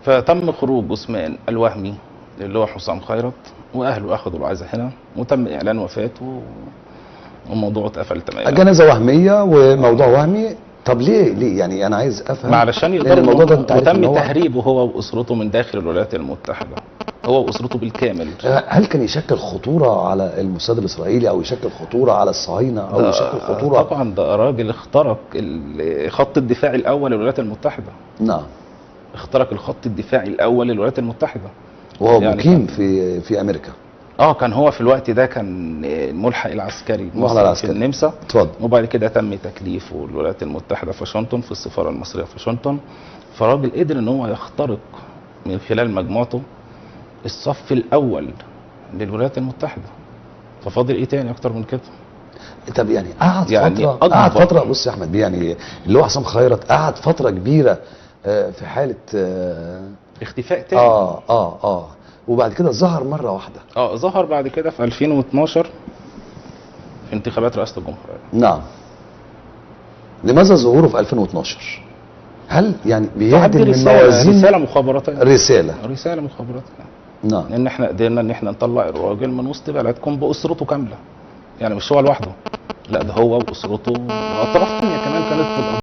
فتم خروج عثمان الوهمي اللي هو حسام خيرت، واهله اخذوا العزا هنا، وتم اعلان وفاته، والموضوع اتقفل تماما. جنازه وهميه وموضوع وهمي. طب ليه يعني انا عايز افهم. ما علشان لان يقدروا الموضوع ده انت عارف ان وتم هو تهريبه هو واسرته من داخل الولايات المتحده، هو واسرته بالكامل. هل كان يشكل خطوره على الموساد الاسرائيلي او يشكل خطوره على الصهاينه او يشكل خطوره؟ طبعا ده راجل اخترق خط الدفاع الاول للولايات المتحده، نعم. اخترق الخط الدفاعي الاول للولايات المتحده. وهو يعني مقيم كان في امريكا. كان هو في الوقت ده كان الملحق العسكري الملحق المصري في العسكري. النمسا. اتفضل. وبعد كده تم تكليفه الولايات المتحده في واشنطن في السفاره المصريه في واشنطن. فراجل قدر ان هو يخترق من خلال مجموعته الصف الاول للولايات المتحده. ففاضل ايه تاني اكتر من كده؟ طب يعني قعد يعني فتره بص يا احمد بيه، يعني اللي هو حسام خيرت قعد فتره كبيره في حاله اختفاء تاني. وبعد كده ظهر مره واحده. ظهر بعد كده في 2012 في انتخابات رئاسه الجمهوريه. نعم. لماذا ظهوره في 2012؟ هل يعني تعدي بيعدل من رساله موازين مخابراتيه. رساله مخابراتيه. نعم. ان احنا قدرنا ان احنا نطلع الراجل من وسط بلدكم باسرته كامله. يعني مش هو لوحده، لا ده هو واسرته واطراف تانيه كمان كانت في القضيه.